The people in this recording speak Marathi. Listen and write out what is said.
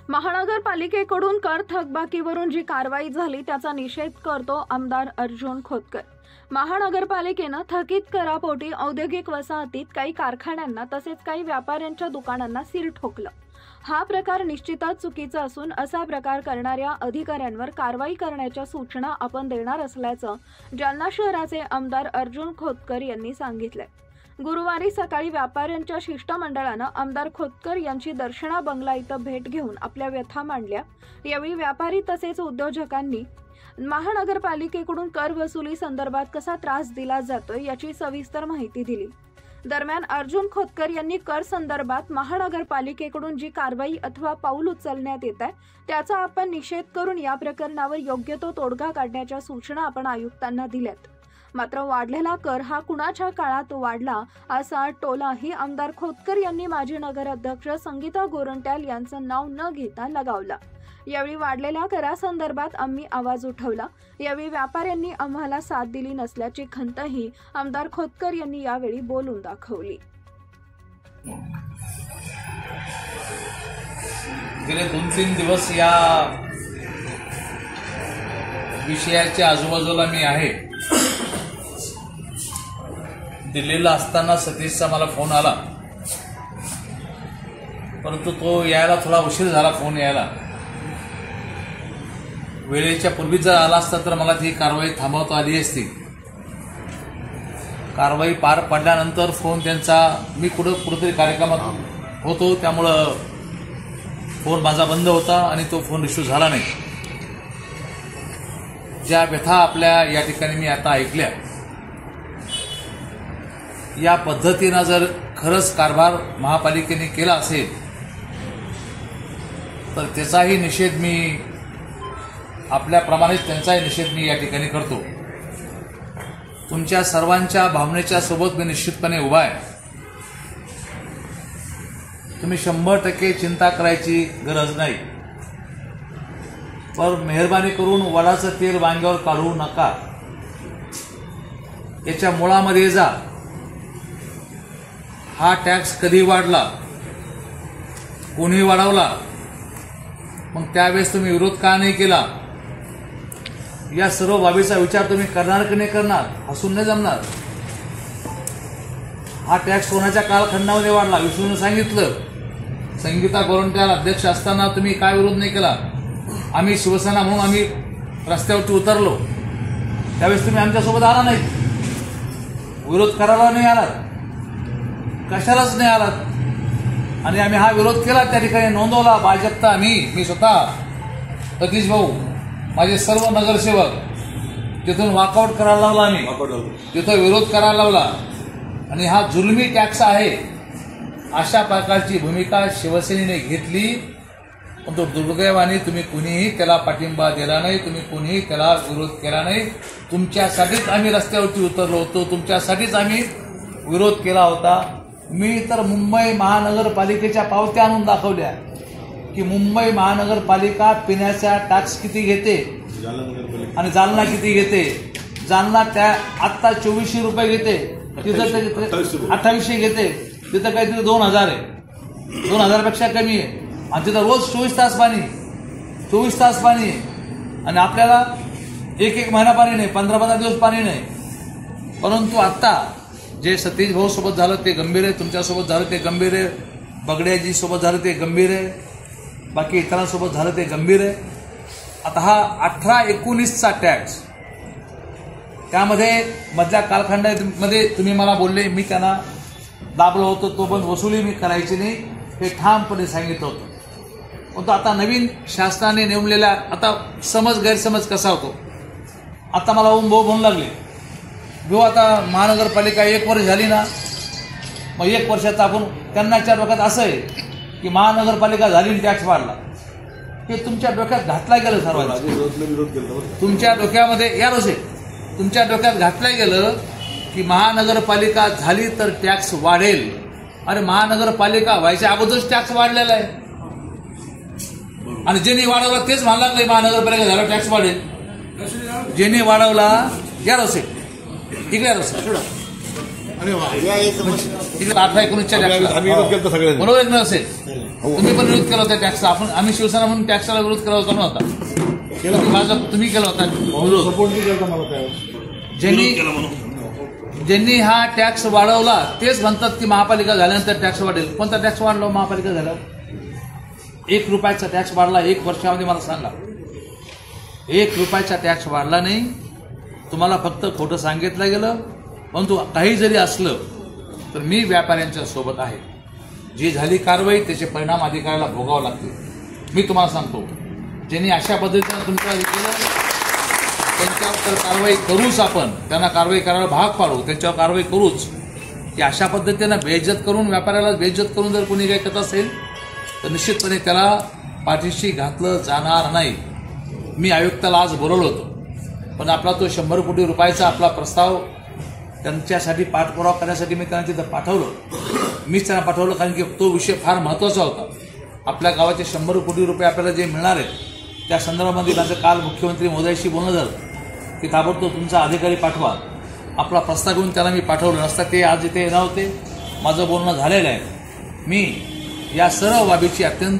महानगरपालिकेकडून कर थकबाकीवरून जी कारवाई झाली त्याचा निषेध करतो आमदार अर्जुन खोतकर। महानगरपालिकेनं थकीत करापोटी औद्योगिक वसाहतीत काही कारखान्यांना तसेच काही व्यापाऱ्यांच्या दुकानांना सील ठोकलं। हा प्रकार निश्चितच चुकीचा असून असा प्रकार करणाऱ्या अधिकाऱ्यांवर कारवाई करण्याच्या सूचना आपण देणार असल्याचं जालना शहराचे आमदार अर्जुन खोतकर यांनी सांगितले। गुरुवारी सकाळी व्यापाऱ्यांच्या शिष्टमंडळानं आमदार खोतकर यांची दर्शना बंगला इथं भेट घेऊन आपल्या व्यथा मांडल्या। यावेळी व्यापारी तसेच उद्योजकांनी महानगरपालिकेकडून कर वसुली संदर्भात कसा त्रास दिला जातोय याची सविस्तर माहिती दिली। दरम्यान अर्जुन खोतकर यांनी कर संदर्भात महानगरपालिकेकडून जी कारवाई अथवा पाऊल उचलण्यात येत आहे त्याचा आपण निषेध करून या प्रकरणावर योग्य तो तोडगा काढण्याच्या सूचना आपण आयुक्तांना दिल्यात। मात्र वाढलेला कर हा कुणाच्या काळात वाढला असा टोलाही आमदार खोतकर यांनी माजी नगराध्यक्ष संगीता गोरंट्याल यांचं नाव न घेता लगावला। यावेळी वाढलेल्या करासंदर्भात आम्ही आवाज उठवला। यावेळी व्यापाऱ्यांनी आम्हाला साथ दिली नसल्याची खंतही आमदार खोतकर यांनी यावेळी बोलून दाखवली। गेले 2-3 दिवस या विषयाच्या आजूबाजूला मी आहे। दिल्लीला असताना सतीशचा मला फोन आला, परंतु तो यायला थोडा उशीर झाला। फोन यायला वेळेच्या पूर्वी जर आला असता तर मला ती कारवाई थांबवता आली असती। कारवाई पार पडल्यानंतर फोन त्यांचा, मी कुठेतरी कार्यक्रमात होतो त्यामुळं फोन माझा बंद होता आणि तो फोन रिसीव्ह झाला नाही। ज्या व्यथा आपल्या या ठिकाणी मी आता ऐकल्या, या पद्धतीनं जर खरंच कारभार महापालिकेने केला असेल तर त्याचाही निषेध मी, आपल्याप्रमाणेच त्यांचाही निषेध मी या ठिकाणी करतो। तुमच्या सर्वांच्या भावनेच्या सोबत मी निश्चितपणे उभा आहे। तुम्ही 100% चिंता करायची गरज नाही, पण मेहरबानी करून वडाचं तेल वांग्यावर काढू नका। याच्या मुळामध्ये जा। हा टॅक्स कधी वाढला, कोणी वाढवला, मग त्यावेळेस तुम्ही विरोध का नाही केला? या सर्व बाबीचा विचार तुम्ही करणार की नाही करणार? हसून नाही जमणार। हा टॅक्स कोणाच्या कालखंडामध्ये वाढला? विष्णूने सांगितलं। संगीता गोरंट्याल अध्यक्ष असताना तुम्ही काय विरोध नाही केला? आम्ही शिवसेना म्हणून आम्ही रस्त्यावरती उतरलो, त्यावेळेस तुम्ही आमच्यासोबत आला नाही, विरोध करायला नाही आलात, कशालाच नाही आलात। आणि आम्ही हा विरोध केला, त्या ठिकाणी नोंदवला। भाजपचा मी स्वतः, सतीश भाऊ, माझे सर्व नगरसेवक तिथून वॉकआउट करायला लावला, आम्ही तिथं विरोध करायला लावला। आणि हा जुलमी टॅक्स आहे अशा प्रकारची भूमिका शिवसेनेने घेतली, पण तो दुर्दैवाने तुम्ही कुणीही त्याला पाठिंबा दिला नाही, तुम्ही कुणीही त्याला विरोध केला नाही। तुमच्यासाठीच आम्ही रस्त्यावरती उतरलो होतो, तुमच्यासाठीच आम्ही विरोध केला होता। मी तर मुंबई महानगरपालिकेच्या पावत्या आणून दाखवल्या की मुंबई महानगरपालिका पिण्याचा टॅक्स किती घेते आणि जालना किती घेते। जालना त्या आत्ता 2400 रुपये घेते, तिथं 2800 घेते, तिथं काही तिथं 2000 आहे, 2000 पेक्षा कमी आहे। आणि तिथं रोज 24 तास पाणी, 24 तास पाणी आहे। आणि आपल्याला एक महिना पाणी नाही, 15 दिवस पाणी नाही। परंतु आत्ता जे सतीश भाऊ सोबत झालं ते गंभीर आहे, तुमच्यासोबत झालं ते गंभीर आहे, बगड्याजी सोबत झालं ते गंभीर आहे, बाकी इतरांसोबत झालं ते गंभीर आहे। आता हा 18-19चा टॅक्स, त्यामध्ये मधल्या कालखंडामध्ये तुम्ही मला बोलले, मी त्यांना दाबलो होतो, तो पण वसुली मी करायची नाही हे ठामपणे सांगितलं होतं। पण आता नवीन शासनाने नेमलेल्या, आता गैरसमज कसा होतो, आता मला भाऊ म्हणू लागले, जो आता महानगरपालिका 1 वर्ष झाली ना, मग 1 वर्षाचा आपण त्यांनाच्या डोक्यात असं आहे की महानगरपालिका झाली टॅक्स वाढला, हे तुमच्या डोक्यात घातला गेलं। सर्वांना तुमच्या डोक्यामध्ये या रोषे तुमच्या डोक्यात घातलं गेलं की महानगरपालिका झाली तर टॅक्स वाढेल। अरे महानगरपालिका व्हायच्या अगोदरच टॅक्स वाढलेला आहे, आणि ज्यांनी वाढवला तेच म्हणायला लागले महानगरपालिका झाला टॅक्स वाढेल। ज्यांनी वाढवला, या रोषे इकडे रोषे तिकडे 18-19च्या आम्ही विरोध केला सगळ्यांनी. बरोबर आहे ना असेल. तुम्ही पण विरोध केला होता टॅक्सला. आम्ही शिवसेना म्हणून टॅक्सला विरोध केला होता नव्हता. तुम्ही केला होता विरोध. सपोर्ट नाही करता मला त्यावेळेस. ज्यांनी हा टॅक्स वाढवला तेच म्हणतात की महापालिका झाल्यानंतर टॅक्स वाढेल. कोणता टॅक्स वाढला महापालिका झाल्यावर? 1 रुपयाचा टॅक्स वाढला 1 वर्षामध्ये? मला सांगा. 1 रुपयाचा टॅक्स वाढला नाही. तुम्हाला फक्त खोटं सांगितलं गेलं. परंतु काही जरी असलं तर मी व्यापाऱ्यांच्या सोबत आहे. जी झाली कारवाई त्याचे परिणाम अधिकाऱ्याला भोगावं लागतील. मी तुम्हाला सांगतो, ज्यांनी अशा पद्धतीनं तुमचं हे केलं त्यांच्यावर तर कारवाई करूच. आपण त्यांना कारवाई करायला भाग पाडू, त्यांच्यावर कारवाई करूच. की अशा पद्धतीनं बेइज्जत करून, व्यापाऱ्याला बेइज्जत करून जर कोणी काही करत असेल तर निश्चितपणे त्याला पाठीशी घातलं जाणार नाही. मी आयुक्ताला आज बोलवलं होतं, पण आपला तो 100 कोटी रुपयाचा आपला प्रस्ताव त्यांच्यासाठी पाठपुरावा करण्यासाठी मी त्यांना तिथं पाठवलं. मीच त्यांना पाठवलं कारण की तो विषय फार महत्त्वाचा होता. आपल्या गावाचे 100 कोटी रुपये आपल्याला जे मिळणार आहेत त्या संदर्भामध्ये माझं काल मुख्यमंत्री महोदयाशी बोलणं झालं की ताबडतोब तुमचा अधिकारी पाठवा. आपला प्रस्ताव घेऊन त्यांना मी पाठवलं नसता ते आज इथे येणार होते. माझं बोलणं झालेलं आहे. मी या सर्व बाबीची अत्यंत